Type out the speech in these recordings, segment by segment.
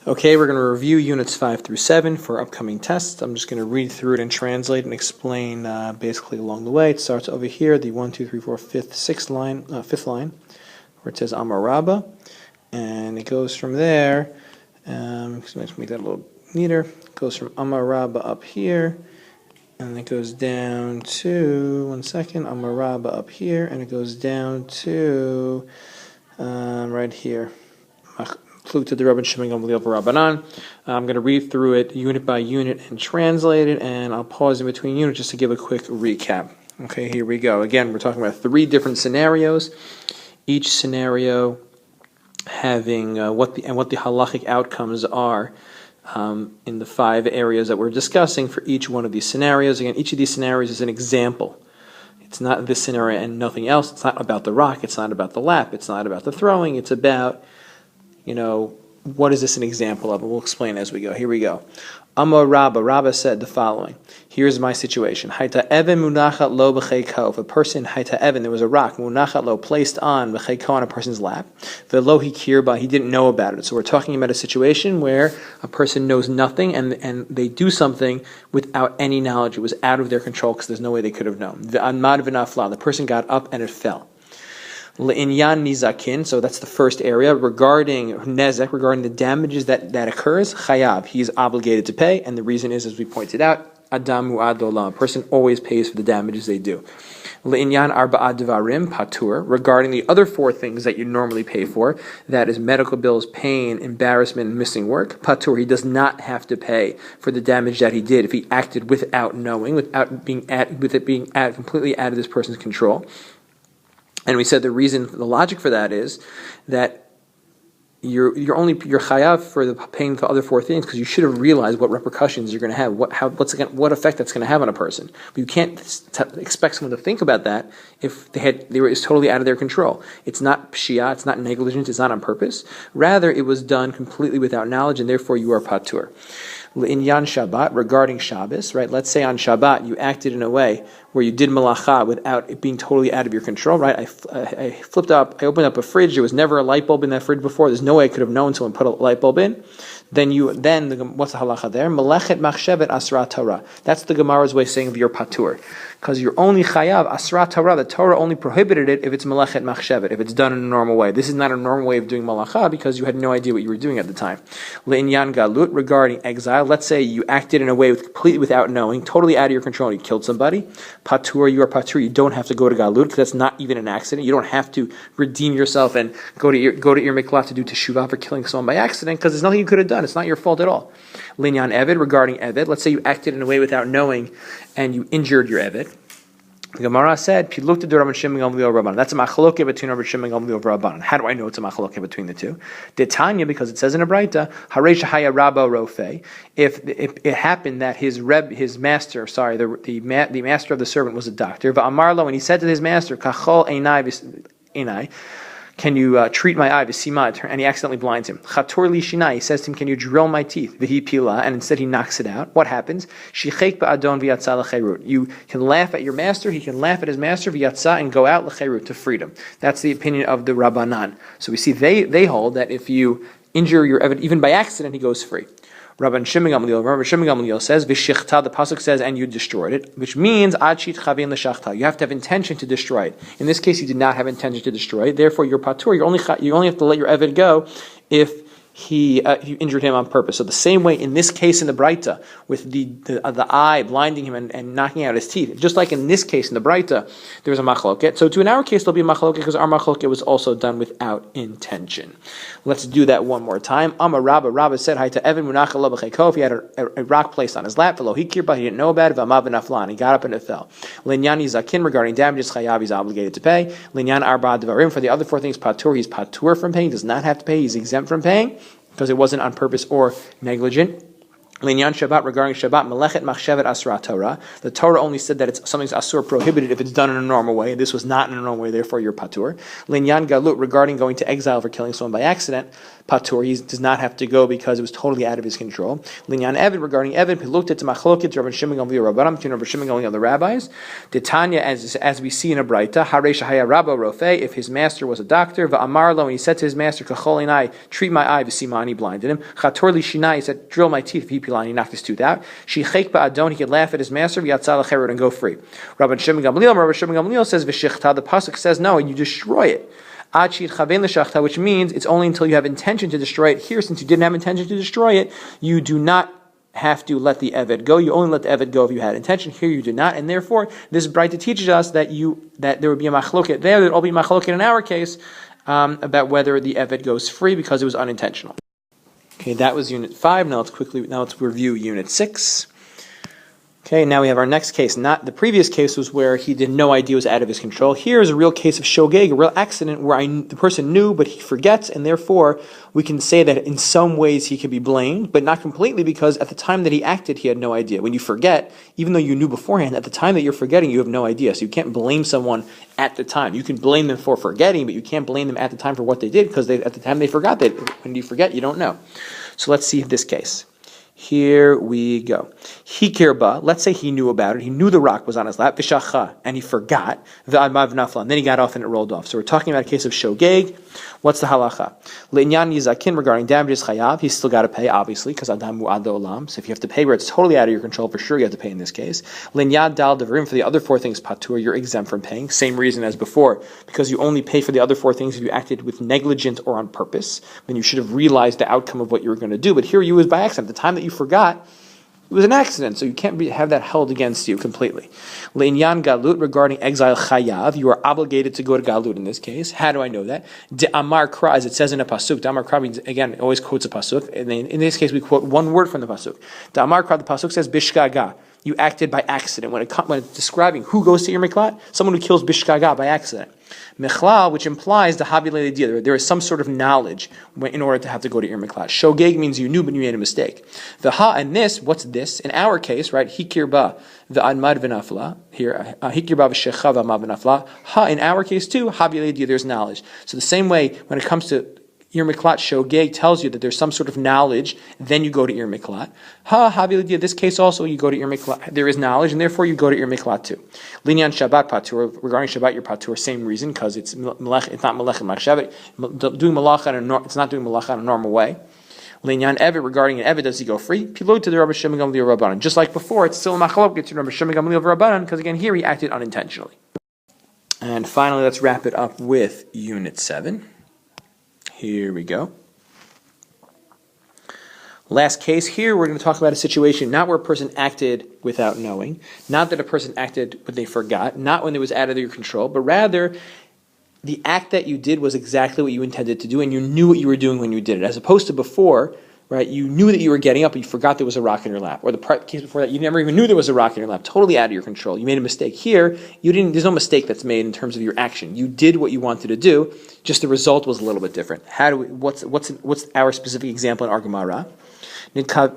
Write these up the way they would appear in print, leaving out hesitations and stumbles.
Okay, we're going to review units 5 through 7 for upcoming tests. I'm just going to read through it and translate and explain basically along the way. It starts over here, the 1, 2, 3, 4, 5th line, where it says Amaraba, and it goes from there. Let's make that a little neater. It goes from Amaraba up here, and it goes down to, Amaraba up here, and it goes down to right here. I'm going to read through it unit by unit and translate it, and I'll pause in between units just to give a quick recap. Okay, here we go. Again, we're talking about 3 different scenarios. Each scenario having what the halachic outcomes are in the 5 areas that we're discussing for each one of these scenarios. Again, each of these scenarios is an example. It's not this scenario and nothing else. It's not about the rock. It's not about the lap. It's not about the throwing. It's about, what is this an example of? And we'll explain as we go. Here we go. Amar Rabba. Rabba said the following. Here's my situation. Haita even munachat lo b'cheiko. If a person, haita even, there was a rock, munachat lo, placed on b'cheiko, on a person's lap. Velo hikirba, he didn't know about it. So we're talking about a situation where a person knows nothing and they do something without any knowledge. It was out of their control because there's no way they could have known. V'anmad v'nafla, the person got up and it fell. Le'inyan nizakin, so that's the first area. Regarding nezek, regarding the damages that occurs, chayav, he's obligated to pay, and the reason is, as we pointed out, adamu ad olam, a person always pays for the damages they do. Le'inyan arba'ad devarim, patur, regarding the other 4 things that you normally pay for, that is medical bills, pain, embarrassment, and missing work, patur, he does not have to pay for the damage that he did if he acted without knowing, with it being completely out of this person's control. And we said the logic for that is that you're chayav for the paying the other 4 things because you should have realized what repercussions you're going to have, what effect that's going to have on a person. But you can't expect someone to think about that if it's totally out of their control. It's not pshia, it's not negligence, it's not on purpose. Rather, it was done completely without knowledge, and therefore you are patur. L'inyan Shabbat, regarding Shabbos, right? Let's say on Shabbat you acted in a way where you did malacha without it being totally out of your control, right? I opened up a fridge. There was never a light bulb in that fridge before. There's no way I could have known someone put a light bulb in. What's the halacha there? Melechet machshevet asra Torah. That's the Gemara's way of saying of your patur. Because you're only chayav asra Torah. The Torah only prohibited it if it's melechet machshevet, if it's done in a normal way. This is not a normal way of doing malacha because you had no idea what you were doing at the time. Le'inyan galut, regarding exile. Let's say you acted in a way completely without knowing, totally out of your control. You killed somebody. Patur, you are patur. You don't have to go to galut because that's not even an accident. You don't have to redeem yourself and go to your miklat to do teshuvah for killing someone by accident because there's nothing you could have done. It's not your fault at all. Linyan Eved, regarding Eved, let's say you acted in a way without knowing and you injured your Eved. The Gemara said, Pilukta de Rabban Shimon Gamliel Rabban. That's a machloke between Rabban Shimon Gamliel Rabban. How do I know it's a machloke between the two? Detanya, because it says in a Braita, Haresh Haya Rabba Rofe. If it happened that his master, the master of the servant was a doctor, Va'amarlo, and he said to his master, Kachol Einai, can you treat my eye, v'sima, and he accidentally blinds him. Chator li shinai, he says to him, can you drill my teeth? V'hi pila, and instead he knocks it out. What happens? Shichek ba'adon v'yatza l'cherut. You can laugh at your master, he can laugh at his master, v'yatza, and go out l'cherut, to freedom. That's the opinion of the Rabbanan. So we see they hold that if you injure your Eved, even by accident, he goes free. Rabban Shimon Gamliel says, V'shichta, the pasuk says, and you destroyed it, which means Ad shit chavin l'shachta. You have to have intention to destroy it. In this case, you did not have intention to destroy it. Therefore, you're patur. You only have to let your Eved go if he injured him on purpose. So the same way in this case in the Braita, with the eye blinding him and knocking out his teeth, just like in this case in the Braita, there was a machloket. So in our case, there'll be a machloket because our machloket was also done without intention. Let's do that one more time. Amar Rabba said, Hi to Evan Munach lo b'cheiko. If he had a rock placed on his lap, v'lo hikir, but he didn't know about it, v'amav v'naflan, he got up and it fell. Linyani zakin, regarding damages, chayav, he's obligated to pay. Linyan arba devarim, for the other 4 things, patur, he's patur from paying, does not have to pay, he's exempt from paying, because it wasn't on purpose or negligent. Linyan Shabbat, regarding Shabbat, Melechet Machshevet Asra Torah. The Torah only said that it's something's asur, prohibited, if it's done in a normal way. This was not in a normal way, therefore you're patur. Linyan Galut, regarding going to exile for killing someone by accident, patur. He does not have to go because it was totally out of his control. Linyan Evid, regarding Evid, Piluktet to Machloket, Rabban Shimon Gamliel Rabbanim, between Rabban Shimon Gamliel and the rabbis. Titania, as we see in a Braita, Harei Shahaya Rabba Rofe, if his master was a doctor, Va'amarlo, and he said to his master, Kachol Einai, treat my eye, V'simani, he blinded him. Chator Li Shinai, he said, drill my teeth, V'hipilan, he knocked his tooth out. Shechek Ba'adon, he could laugh at his master, V'yatzal Cherut, and go free. Rabban Shimon Gamliel says, V'shechta, the pasuk says, no, you destroy it. Which means it's only until you have intention to destroy it. Here, since you didn't have intention to destroy it, you do not have to let the Eved go. You only let the Eved go if you had intention. Here you do not, and therefore this Braita teaches us that there would be a machloket there. There will be a machloket in our case about whether the Eved goes free because it was unintentional. Okay, that was Unit 5. Now let's review Unit 6. Okay, now we have our next case. Not the previous case was where he did no idea, was out of his control. Here is a real case of shogeg, a real accident where the person knew but he forgets, and therefore we can say that in some ways he can be blamed, but not completely, because at the time that he acted he had no idea. When you forget, even though you knew beforehand, at the time that you're forgetting you have no idea. So you can't blame someone at the time. You can blame them for forgetting, but you can't blame them at the time for what they did, because at the time they forgot. That when you forget, you don't know. So let's see this case. Here we go. Hikirba, let's say he knew about it. He knew the rock was on his lap, vishacha, and he forgot. V'admav nafla, and then he got off and it rolled off. So we're talking about a case of shogeg. What's the halacha? Le'inyan yizakin, regarding damages chayav, he's still got to pay, obviously, because adam mu'ad olam. So if you have to pay where it's totally out of your control, for sure you have to pay in this case. Le'inyan dal devarim, for the other 4 things patur, you're exempt from paying. Same reason as before, because you only pay for the other 4 things if you acted with negligence or on purpose. Then you should have realized the outcome of what you were going to do. But here you was by accident. The time that you forgot, it was an accident, so you can't have that held against you completely. Le'inyan galut, regarding exile chayav, you are obligated to go to galut in this case. How do I know that? De amar kra, as it says in a pasuk. De amar kra means, again, it always quotes a pasuk, and in this case we quote one word from the pasuk. De amar kra, the pasuk says bishkaga. You acted by accident. When it's describing who goes to Ir Miklat, someone who kills bishkaga by accident. Mechlal, which implies the habilei dia. There is some sort of knowledge in order to have to go to Ir Miklat. Shogeg means you knew but you made a mistake. The ha and this, what's this? In our case, right? Hikirba v'admad v'nafla. Here, hikirba v'shecha v'admad v'nafla. Ha in our case too, habilei dia. There's knowledge. So the same way when it comes to Ir Miklat, shogeg tells you that there's some sort of knowledge, then you go to Ir Miklat. Ha-havilidiyah, this case also, you go to Ir Miklat. There is knowledge, and therefore you go to Ir Miklat too. Linyan Shabbat patur, regarding Shabbat, your patur, same reason, because it's not melech machshevet. Doing malacha, it's not doing malacha in a normal way. Linyan Evid, regarding an Evid, does he go free? Pilot to the Rabban Shimon Gamliel Rabbanan. Just like before, it's still a machlok to Rabban Shimon Gamliel Rabbanan, because again, here he acted unintentionally. And finally, let's wrap it up with Unit 7. Here we go. Last case here, we're going to talk about a situation not where a person acted without knowing, not that a person acted when they forgot, not when it was out of your control, but rather the act that you did was exactly what you intended to do and you knew what you were doing when you did it, as opposed to before, right? You knew that you were getting up, but you forgot there was a rock in your lap. Or the case before that, you never even knew there was a rock in your lap. Totally out of your control. You made a mistake. Here, you didn't. There's no mistake that's made in terms of your action. You did what you wanted to do. Just the result was a little bit different. What's our specific example in our Gemara? You had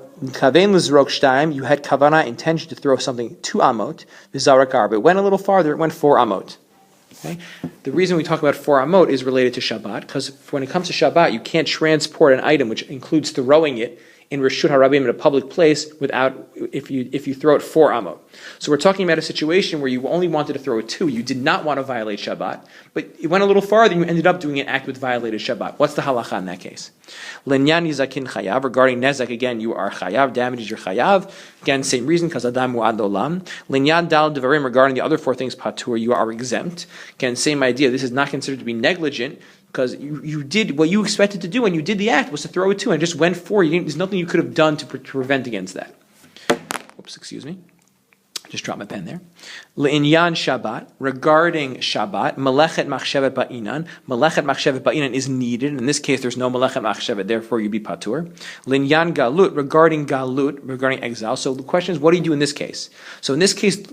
kavana, intention to throw something 2 amot. V'zarak arba. It went a little farther. It went 4 amot. Okay? The reason we talk about 4 amot is related to Shabbat, because when it comes to Shabbat, you can't transport an item, which includes throwing it in Reshut HaRabim in a public place without if you throw it 4 amot. So we're talking about a situation where you only wanted to throw it 2. You did not want to violate Shabbat, but it went a little farther and you ended up doing an act with violated Shabbat. What's the halacha in that case? Lenyan nizakin chayav, regarding nezak, again, you are chayav, damages your chayav. Again, same reason, because adam mu'ad olam. Lenyan dal devarim, regarding the other 4 things patur, you are exempt. Again, same idea. This is not considered to be negligent, because you did what you expected to do when you did the act was to throw it 2 and just went 4. There's nothing you could have done to prevent against that. Oops, excuse me. Just dropped my pen there. Le'inyan Shabbat, regarding Shabbat, melechet machshevet ba'inan. Melechet machshevet ba'inan is needed. In this case, there's no melechet machshevet, therefore you be patur. Le'inyan galut, regarding exile. So the question is, what do you do in this case? So in this case,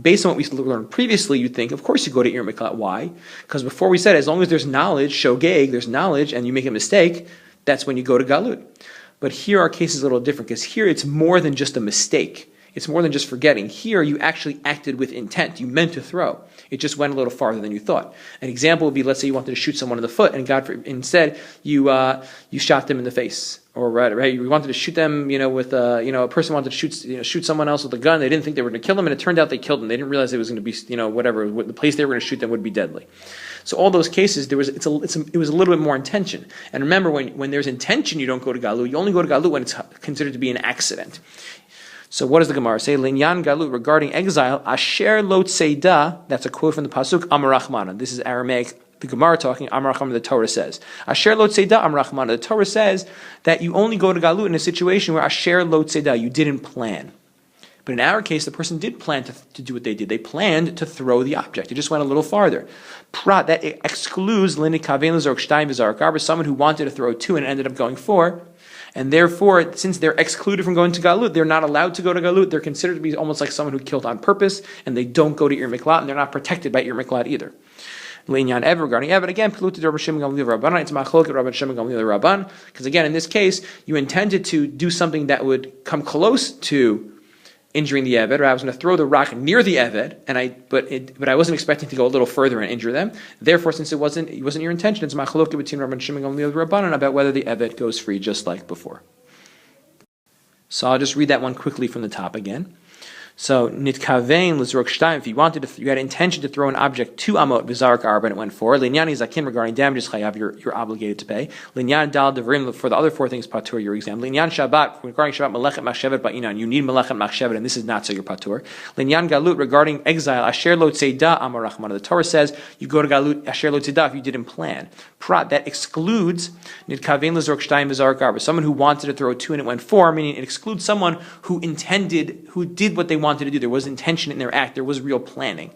based on what we learned previously, you'd think, of course you go to Ir Miklat. Why? Because before we said, as long as there's knowledge, shogeg, there's knowledge, and you make a mistake, that's when you go to galut. But here our case is a little different because here it's more than just a mistake. It's more than just forgetting. Here you actually acted with intent. You meant to throw. It just went a little farther than you thought. An example would be, let's say you wanted to shoot someone in the foot, and instead you shot them in the face, or right, you wanted to shoot them, with a person wanted to shoot someone else with a gun. They didn't think they were going to kill them, and it turned out they killed them. They didn't realize it was going to be, the place they were going to shoot them would be deadly. So all those cases, it was a little bit more intention. And remember, when there's intention, you don't go to galut. You only go to galut when it's considered to be an accident. So what does the Gemara say? Linyan galut, regarding exile, asher lo tseida, that's a quote from the Pasuk, Amarachmana. This is Aramaic. The Gemara talking, Amarachmana, the Torah says. Asher lo tseida, Amarachmana. The Torah says that you only go to galut in a situation where asher lo tseida, you didn't plan. But in our case, the person did plan to do what they did. They planned to throw the object. It just went a little farther. Prat, that excludes someone who wanted to throw 2 and ended up going 4. And therefore, since they're excluded from going to galut, they're not allowed to go to galut. They're considered to be almost like someone who killed on purpose, and they don't go to Ir Miklat, and they're not protected by Ir Miklat either. Le'inyan Ev, regarding Ev, again, polluted Rabban Shimon Gamliel Rabbanan, it's machlok at Rabban Shimon Gamliel Rabban, because again, in this case, you intended to do something that would come close to injuring the Eved, or I was going to throw the rock near the Eved, but I wasn't expecting to go a little further and injure them. Therefore, since it wasn't your intention, it's machlokah between Rabban Shimon Gamliel and Rabbanan about whether the Eved goes free just like before. So I'll just read that one quickly from the top again. So nitkavein l'zrok shtayim. If you had intention to throw an object to amot v'zarak arba and it went 4. Linyani zakin, regarding damages chayav, you're obligated to pay. Linyan dal devrim, for the other 4 things patur, your exam. Linyan shabbat, regarding shabbat melechet machshevet ba'inan, you need melechet machshevet, and this is not so your patur. Linyan galut, regarding exile, asher lo tzeidah amar rachmana. The Torah says you go to galut asher lo tzeidah if you didn't plan. Prat, that excludes nitkavein l'zrok shtayim v'zarak arba, someone who wanted to throw 2 and it went 4, meaning it excludes someone who did what they wanted to do. There was intention in their act. There was real planning.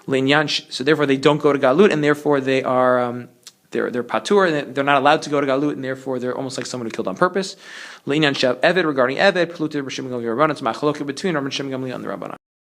So therefore they don't go to galut, and therefore they are they're patur, and they're not allowed to go to galut, and therefore they're almost like someone who killed on purpose. Le'inyan shav eved, regarding eved, polluted Rabban Shimon Gamliel Rabbanan, it's machlokah between Rabban Shimon Gamliel and the Rabbanan.